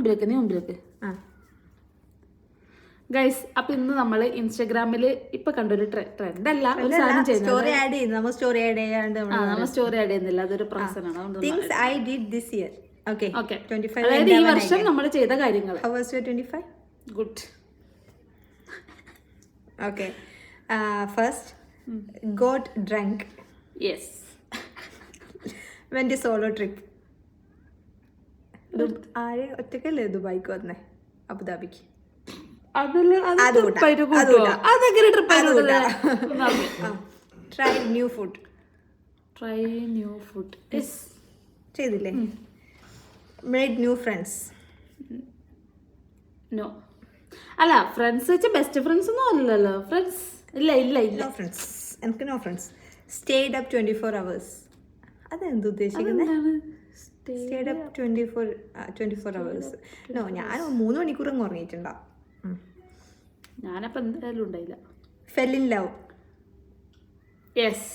മുമ്പിലേക്ക് ഗൈസ്. അപ്പൊ ഇന്ന് നമ്മള് ഇൻസ്റ്റാഗ്രാമില് ഇപ്പൊ കണ്ടൊരു ട്രെൻഡ് അല്ല, ഒരു സാധനം സ്റ്റോറി ആഡ് ചെയ്യുന്നു. നമ്മൾ സ്റ്റോറി ആഡ് ചെയ്യാണ്ട് നമ്മൾ സ്റ്റോറി ആഡ് ചെയ്യുന്നില്ല, അതൊരു പ്രശ്നമാണ്. Things I did this year. Okay, 25. അതായത് ഈ വർഷം നമ്മൾ ചെയ്ത കാര്യങ്ങൾ. How was your 25? Good. Okay. First, got drunk. Yes. Went a solo trip. ആരെ ഒറ്റക്കല്ലേ ദുബായിക്ക് വന്നേ, അബുദാബിക്ക്. Try new food. ചെയ്തില്ലേ? Made new friends. നോ അല്ല, ഫ്രണ്ട്സ് വെച്ചാൽ ബെസ്റ്റ് ഫ്രണ്ട്സ് ഒന്നും അല്ലല്ലോ. ഫ്രണ്ട്സ് ഇല്ല. No friends. എനിക്ക് no friends. Stayed up 24 hours. അതെന്ത് ഉദ്ദേശിക്കുന്നത്? Stayed up 24 hours. നോ, ഞാൻ 3 മണിക്കൂർ അങ്ങ് ഉറങ്ങിയിട്ടുണ്ടാവും. ഞാനപ്പോ എന്തായാലും ഉണ്ടായില്ല. Fell in love. Yes.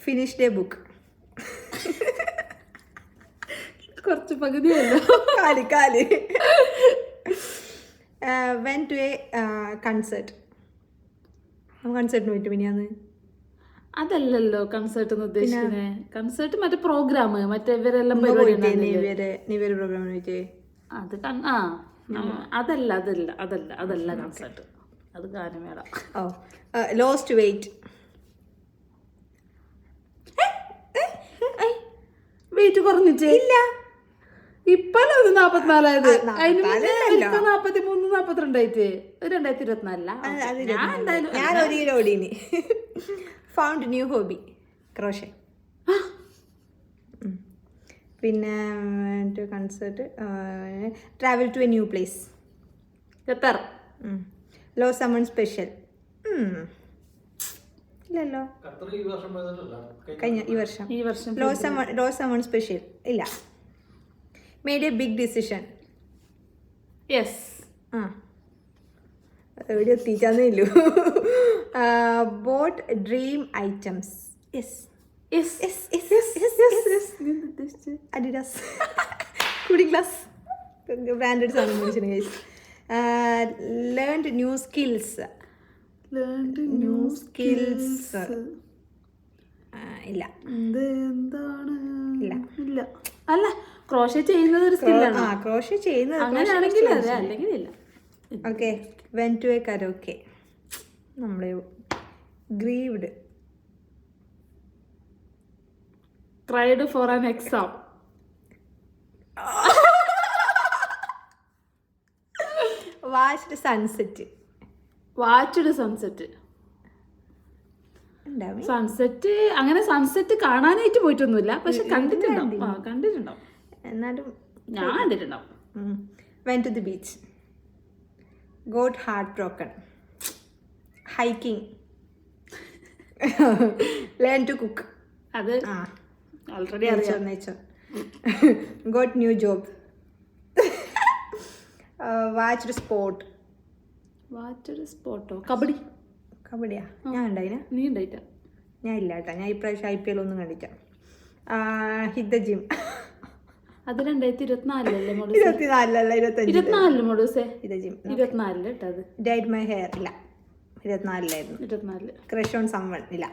Finished a book. കുറച്ച് പകുതിയല്ലോ. കാലി. Went to a concert. കൺസേർട്ടിന് പോയിട്ട് പിന്നെയാന്ന്. അതല്ലല്ലോ കൺസേർട്ട് എന്ന് ഉദ്ദേശിക്കുന്നത്. കൺസേർട്ട് മറ്റേ പ്രോഗ്രാം, മറ്റേ ഇവരെല്ലാം ന്യൂ ഇയർ പ്രോഗ്രാം പോയിട്ട്. അത് അതല്ല കൺസേർട്ട്, അത് ഗാനമേള. Lost wait. വെയിറ്റ് കുറഞ്ഞിട്ട് ഇല്ല. ഇപ്പൊ 44 അതിന് 43 42 ആയിട്ട് 2024. ഞാൻ 1 കിലോ ഓടീനി. Found new hobby, crochet. പിന്നെ concert. Travel to a new place. Qatar. Low someone special. ഇല്ലല്ലോ, കഴിഞ്ഞ ഈ വർഷം. ലോ സമൺ സ്പെഷ്യൽ ഇല്ല. Made a big decision. Yes. എവിടെ എത്തിച്ചാന്നേ ഇല്ലു. Bought dream items. Yes. Adidas cooling glass, branded സാധനം മേടിച്ചിന് ഗൈസ്. Learned new skills. ഇല്ല. ഇല്ല. അല്ല, ക്രോഷേ ചെയ്യുന്നത് ഒരു സ്കില്ലാണ്. ക്രോഷേ ചെയ്യുന്നത് അങ്ങനെയാണെങ്കിൽ അതെ, അല്ലെങ്കിൽ ഇല്ല. Okay. Went to a karaoke. നമ്മളെ grieved. Tried for an exam. Watched sunset. Sunset അങ്ങനെ സൺസെറ്റ് കാണാനായിട്ട് പോയിട്ടൊന്നുമില്ല, പക്ഷെ കണ്ടിട്ടുണ്ടാവും. എന്നാലും ഞാൻ കണ്ടിട്ടുണ്ടാവും. Went to the beach. Got heartbroken. Hiking. Learn to cook. അത് ഓൾറെഡി അറിയാം. Got new job. Watched sport. സ്പോട്ടോ? കബഡിയാ? ഞാൻ ഉണ്ടായിന? നീ ഉണ്ടായിട്ടാ? ഞാൻ ഇല്ല കേട്ടാ. ഞാൻ ഇപ്രാവശ്യം IPL ഒന്നും കണ്ടിട്ടാ. Hit the gym. അത് 2024 മോഡൂസേ. ഹിറ്റ് ദ ജിം 24 കേട്ടോ. അത് ഡൈഡ് മൈ ഹെയർ. ഇല്ല, 24 ക്രഷ് ഓൺ സംവൺ. ഇല്ല.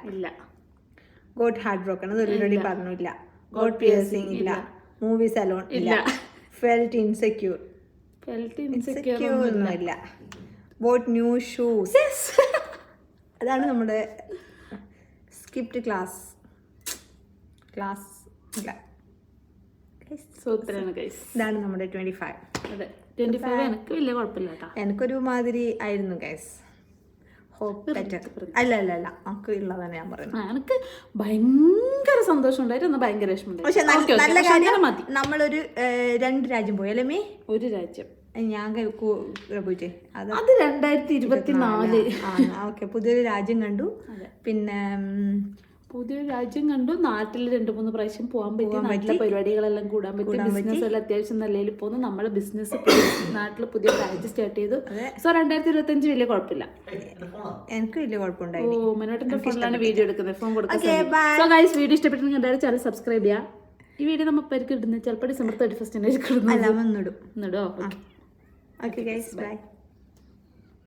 Got heart broken. അത് ഓൾറെഡി പറഞ്ഞു. ഇല്ല. Got piercing. ഇല്ല. Movie salon. ഇല്ല. Felt insecure. ഒന്നുമില്ല. Bought new shoes. അതാണ് നമ്മുടെ സ്കിപ്ഡ് ക്ലാസ്. ഇല്ല. ഇതാണ് നമ്മുടെ 25. അതെ, 25 എനിക്ക് വലിയ കുഴപ്പമില്ല കേട്ടോ. എനിക്കൊരു മാതിരി ആയിരുന്നു ഗൈസ്. അല്ല നമുക്ക് ഉള്ളതാണ് ഞാൻ പറയുന്നത്. എനിക്ക് ഭയങ്കര സന്തോഷം ഉണ്ടായിരുന്നു, ഭയങ്കര വിഷമം. പക്ഷെ നല്ല കാര്യം, നമ്മളൊരു 2 രാജ്യം പോയി അല്ലേ? ഒരു രാജ്യം ഞാൻ പോയിട്ട് അത് 2024. ഓക്കെ. പുതിയൊരു രാജ്യം കണ്ടു. പിന്നെ പുതിയൊരു രാജ്യം കണ്ടു. നാട്ടിൽ 2-3 പ്രാവശ്യം പോകാൻ പറ്റി. നാട്ടിലെ പരിപാടികളെല്ലാം കൂടാൻ പറ്റി. ബിസിനസ് എല്ലാം അത്യാവശ്യം നല്ല രീതിയിൽ പോകുന്നു. നമ്മളെ ബിസിനസ് നാട്ടിൽ പുതിയ ബ്രാഞ്ച് സ്റ്റാർട്ട് ചെയ്തു. സോ 2025 വലിയ കുഴപ്പമില്ല. എനിക്ക് വലിയ കുഴപ്പമുണ്ടായി. മനോട്ടന്റെ ഫോണിലാണ് വീഡിയോ എടുക്കുന്നത്. ഫോൺ കൊടുക്കുന്നത്. സോ ഗൈസ്, വീഡിയോ ഇഷ്ടപ്പെട്ടെങ്കിൽ എന്തായാലും ചാനൽ സബ്സ്ക്രൈബ് ചെയ്യാം. ഈ വീഡിയോ നമ്മൾ ഇപ്പം ഇടുന്നത് ചിലപ്പോൾ December 31st ഇടുന്നു. അല്ല വന്നിടും. എന്നിടോ ഓക്കെ ഗൈസ് ബൈ.